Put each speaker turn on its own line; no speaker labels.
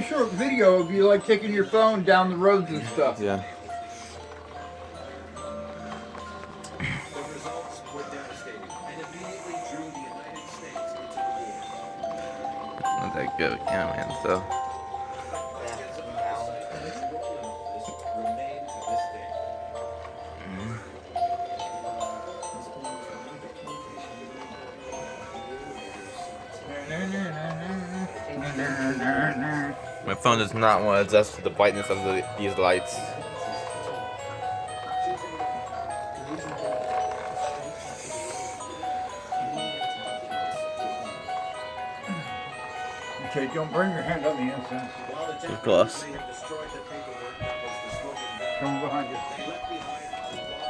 a short video of you like taking your phone down the roads and stuff.
Yeah.
The results were devastating and immediately drew the United States into the war.
Not that good, yeah, man. So.
Questions about the site and its role in all this remain to this day.
My phone does not want to adjust to the brightness of these lights.
Okay, don't burn your hand on the incense.
While the
Of course.
Democrats may have destroyed the paperwork that was the smoking gun,
Come behind you.
they left behind a